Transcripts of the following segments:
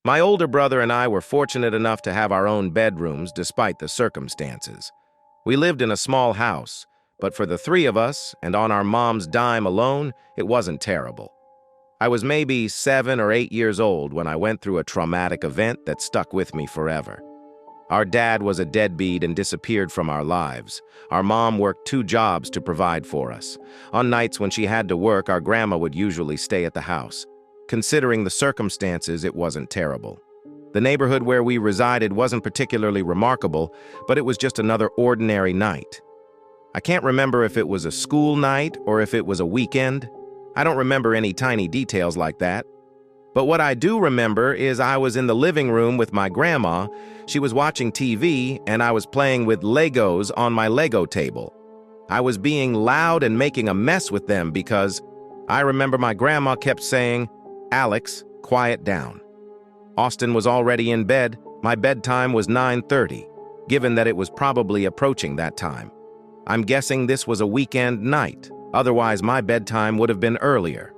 My older brother and I were fortunate enough to have our own bedrooms despite the circumstances. We lived in a small house, but for the three of us, and on our mom's dime alone, it wasn't terrible. I was maybe 7 or 8 years old when I went through a traumatic event that stuck with me forever. Our dad was a deadbeat and disappeared from our lives. Our mom worked 2 jobs to provide for us. On nights when she had to work, our grandma would usually stay at the house. Considering the circumstances, it wasn't terrible. The neighborhood where we resided wasn't particularly remarkable, but it was just another ordinary night. I can't remember if it was a school night or if it was a weekend. I don't remember any tiny details like that. But what I do remember is I was in the living room with my grandma. She was watching TV, and I was playing with Legos on my Lego table. I was being loud and making a mess with them because I remember my grandma kept saying, "Alex, quiet down." Austin was already in bed. My bedtime was 9:30, given that it was probably approaching that time. I'm guessing this was a weekend night, otherwise my bedtime would have been earlier.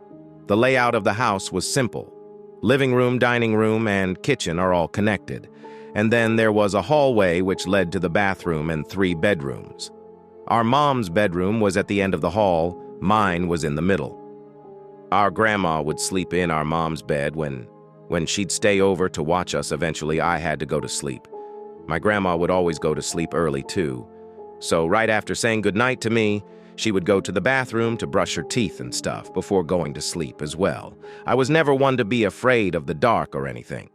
The layout of the house was simple. Living room, dining room, and kitchen are all connected. And then there was a hallway which led to the bathroom and 3 bedrooms. Our mom's bedroom was at the end of the hall. Mine was in the middle. Our grandma would sleep in our mom's bed. When she'd stay over to watch us, eventually I had to go to sleep. My grandma would always go to sleep early too. So right after saying goodnight to me, she would go to the bathroom to brush her teeth and stuff before going to sleep as well. I was never one to be afraid of the dark or anything.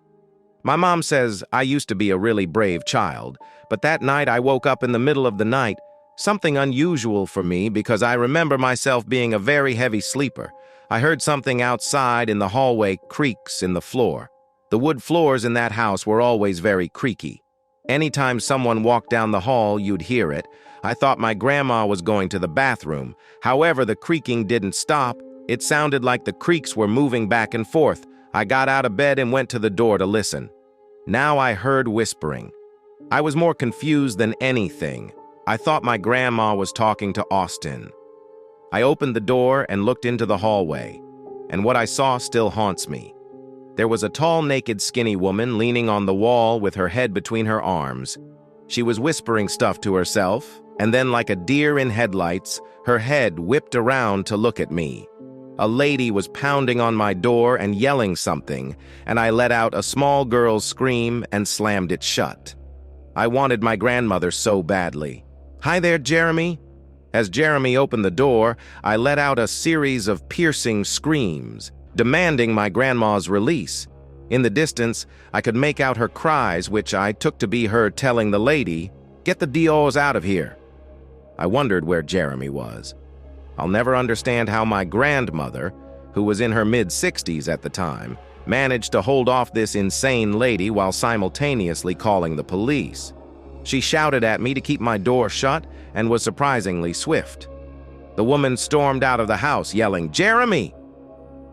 My mom says I used to be a really brave child, but that night I woke up in the middle of the night, something unusual for me because I remember myself being a very heavy sleeper. I heard something outside in the hallway creaks in the floor. The wood floors in that house were always very creaky. Anytime someone walked down the hall, you'd hear it. I thought my grandma was going to the bathroom. However, the creaking didn't stop. It sounded like the creaks were moving back and forth. I got out of bed and went to the door to listen. Now I heard whispering. I was more confused than anything. I thought my grandma was talking to Austin. I opened the door and looked into the hallway, and what I saw still haunts me. There was a tall, naked, skinny woman leaning on the wall with her head between her arms. She was whispering stuff to herself, and then like a deer in headlights, her head whipped around to look at me. A lady was pounding on my door and yelling something, and I let out a small girl's scream and slammed it shut. I wanted my grandmother so badly. "Hi there, Jeremy." As Jeremy opened the door, I let out a series of piercing screams, demanding my grandma's release. In the distance, I could make out her cries, which I took to be her telling the lady, "Get the Dios out of here." I wondered where Jeremy was. I'll never understand how my grandmother, who was in her mid-60s at the time, managed to hold off this insane lady while simultaneously calling the police. She shouted at me to keep my door shut and was surprisingly swift. The woman stormed out of the house, yelling, "Jeremy!"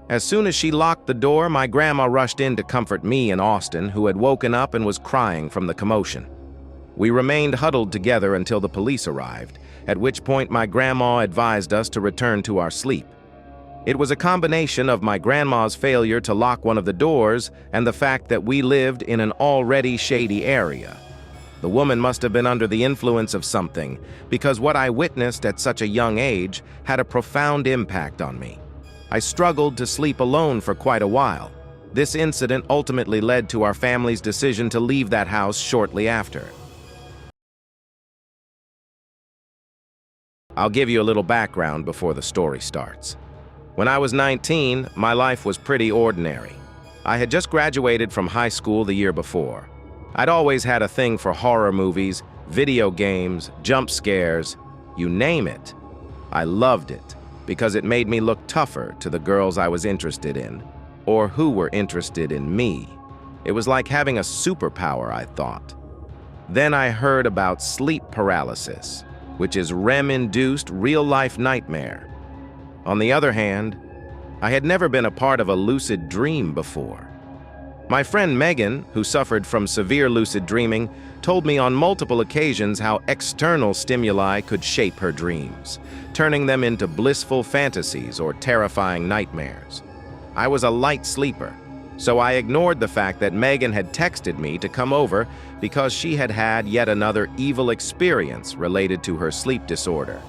As soon as she locked the door, my grandma rushed in to comfort me and Austin, who had woken up and was crying from the commotion. We remained huddled together until the police arrived, at which point my grandma advised us to return to our sleep. It was a combination of my grandma's failure to lock one of the doors and the fact that we lived in an already shady area. The woman must have been under the influence of something, because what I witnessed at such a young age had a profound impact on me. I struggled to sleep alone for quite a while. This incident ultimately led to our family's decision to leave that house shortly after. I'll give you a little background before the story starts. When I was 19, my life was pretty ordinary. I had just graduated from high school the year before. I'd always had a thing for horror movies, video games, jump scares, you name it. I loved it because it made me look tougher to the girls I was interested in, or who were interested in me. It was like having a superpower, I thought. Then I heard about sleep paralysis, which is REM-induced real-life nightmare. On the other hand, I had never been a part of a lucid dream before. My friend Megan, who suffered from severe lucid dreaming, told me on multiple occasions how external stimuli could shape her dreams, turning them into blissful fantasies or terrifying nightmares. I was a light sleeper, So I ignored the fact that Megan had texted me to come over because she had had yet another evil experience related to her sleep disorder.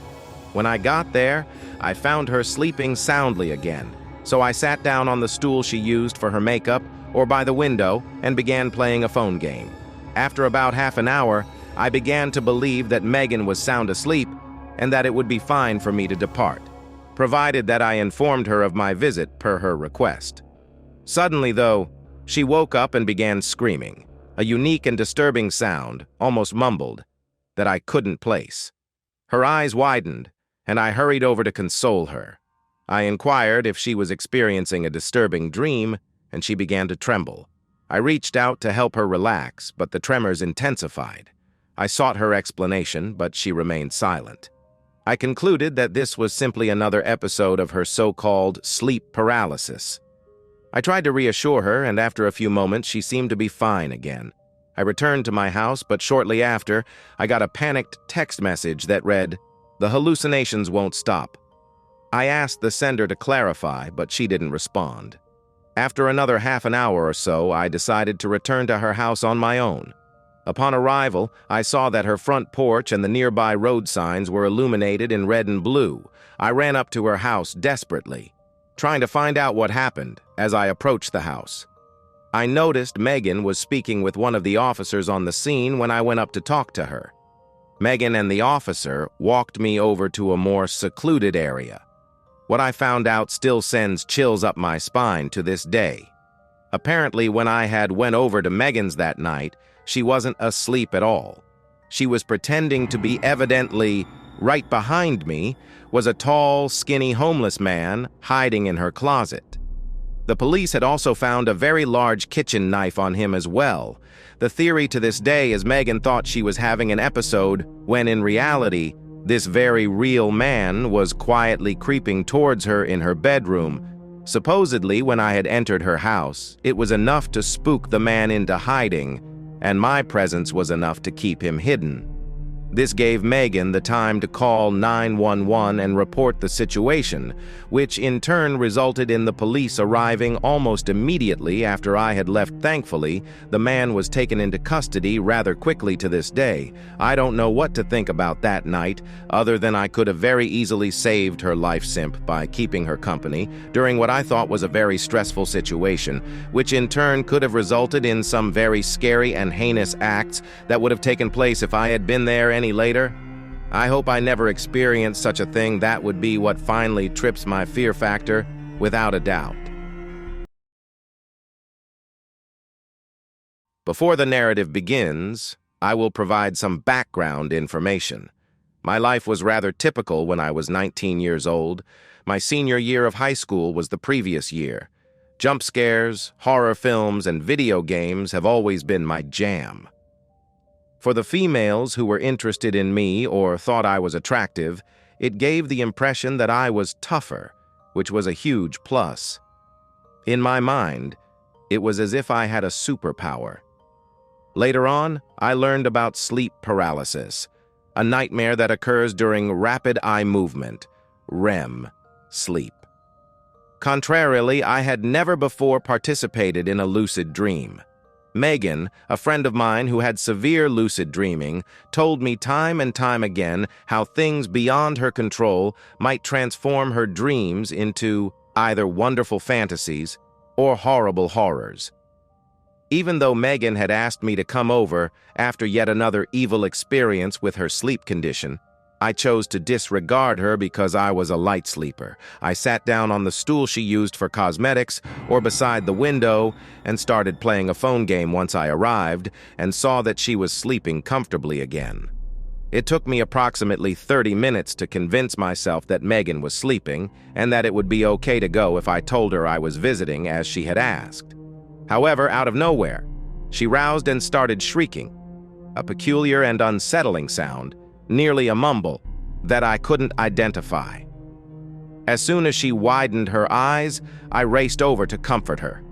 When I got there, I found her sleeping soundly again, so I sat down on the stool she used for her makeup or by the window and began playing a phone game. After about half an hour, I began to believe that Megan was sound asleep and that it would be fine for me to depart, provided that I informed her of my visit per her request. Suddenly, though, she woke up and began screaming, a unique and disturbing sound, almost mumbled, that I couldn't place. Her eyes widened, and I hurried over to console her. I inquired if she was experiencing a disturbing dream, and she began to tremble. I reached out to help her relax, but the tremors intensified. I sought her explanation, but she remained silent. I concluded that this was simply another episode of her so-called sleep paralysis. I tried to reassure her, and after a few moments, she seemed to be fine again. I returned to my house, but shortly after, I got a panicked text message that read, "The hallucinations won't stop." I asked the sender to clarify, but she didn't respond. After another half an hour or so, I decided to return to her house on my own. Upon arrival, I saw that her front porch and the nearby road signs were illuminated in red and blue. I ran up to her house desperately, trying to find out what happened as I approached the house. I noticed Megan was speaking with one of the officers on the scene when I went up to talk to her. Megan and the officer walked me over to a more secluded area. What I found out still sends chills up my spine to this day. Apparently, when I had went over to Megan's that night, she wasn't asleep at all. She was pretending to be evidently right behind me was a tall, skinny homeless man hiding in her closet. The police had also found a very large kitchen knife on him as well. The theory to this day is Megan thought she was having an episode when in reality, this very real man was quietly creeping towards her in her bedroom. Supposedly, when I had entered her house, it was enough to spook the man into hiding, and my presence was enough to keep him hidden. This gave Megan the time to call 911 and report the situation, which in turn resulted in the police arriving almost immediately after I had left. Thankfully, the man was taken into custody rather quickly to this day. I don't know what to think about that night, other than I could have very easily saved her life simp by keeping her company during what I thought was a very stressful situation, which in turn could have resulted in some very scary and heinous acts that would have taken place if I had been there any later. I hope I never experienced such a thing. That would be what finally trips my fear factor, without a doubt. Before the narrative begins, I will provide some background information. My life was rather typical when I was 19 years old. My senior year of high school was the previous year. Jump scares, horror films, and video games have always been my jam. For the females who were interested in me or thought I was attractive, it gave the impression that I was tougher, which was a huge plus. In my mind, it was as if I had a superpower. Later on, I learned about sleep paralysis, a nightmare that occurs during rapid eye movement, REM, sleep. Contrarily, I had never before participated in a lucid dream. Megan, a friend of mine who had severe lucid dreaming, told me time and time again how things beyond her control might transform her dreams into either wonderful fantasies or horrible horrors. Even though Megan had asked me to come over after yet another evil experience with her sleep condition, I chose to disregard her because I was a light sleeper. I sat down on the stool she used for cosmetics or beside the window and started playing a phone game once I arrived and saw that she was sleeping comfortably again. It took me approximately 30 minutes to convince myself that Megan was sleeping and that it would be okay to go if I told her I was visiting as she had asked. However, out of nowhere, she roused and started shrieking, a peculiar and unsettling sound, nearly a mumble, that I couldn't identify. As soon as she widened her eyes, I raced over to comfort her.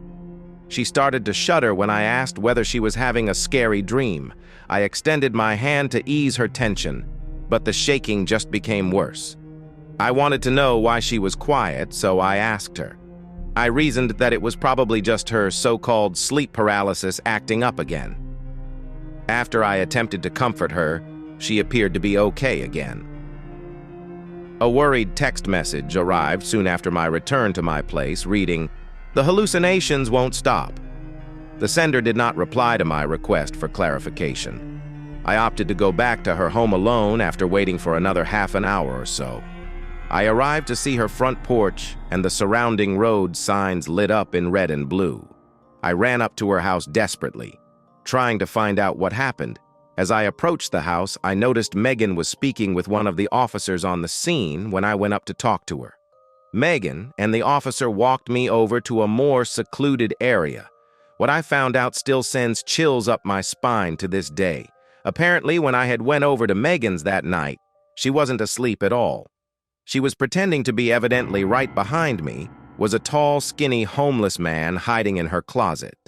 She started to shudder when I asked whether she was having a scary dream. I extended my hand to ease her tension, but the shaking just became worse. I wanted to know why she was quiet, so I asked her. I reasoned that it was probably just her so-called sleep paralysis acting up again. After I attempted to comfort her, she appeared to be okay again. A worried text message arrived soon after my return to my place, reading, "The hallucinations won't stop." The sender did not reply to my request for clarification. I opted to go back to her home alone after waiting for another half an hour or so. I arrived to see her front porch and the surrounding road signs lit up in red and blue. I ran up to her house desperately, trying to find out what happened. As I approached the house, I noticed Megan was speaking with one of the officers on the scene when I went up to talk to her. Megan and the officer walked me over to a more secluded area. What I found out still sends chills up my spine to this day. Apparently, when I had went over to Megan's that night, she wasn't asleep at all. She was pretending to be evidently right behind me, was a tall, skinny, homeless man hiding in her closet.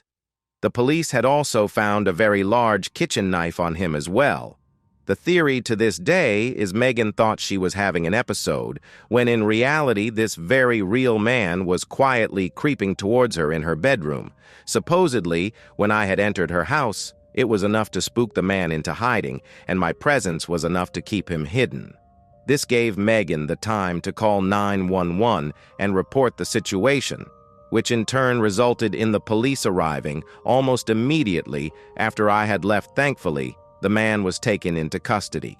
The police had also found a very large kitchen knife on him as well. The theory to this day is Megan thought she was having an episode, when in reality this very real man was quietly creeping towards her in her bedroom. Supposedly, when I had entered her house, it was enough to spook the man into hiding, and my presence was enough to keep him hidden. This gave Megan the time to call 911 and report the situation, which in turn resulted in the police arriving almost immediately after I had left. Thankfully, the man was taken into custody.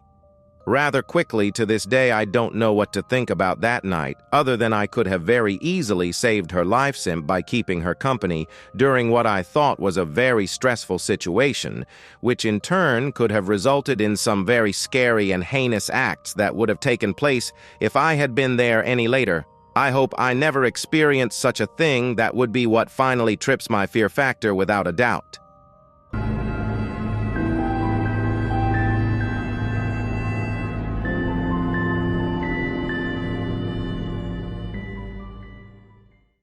Rather quickly, to this day, I don't know what to think about that night, other than I could have very easily saved her life by keeping her company during what I thought was a very stressful situation, which in turn could have resulted in some very scary and heinous acts that would have taken place if I had been there any later. I hope I never experienced such a thing. That would be what finally trips my fear factor without a doubt.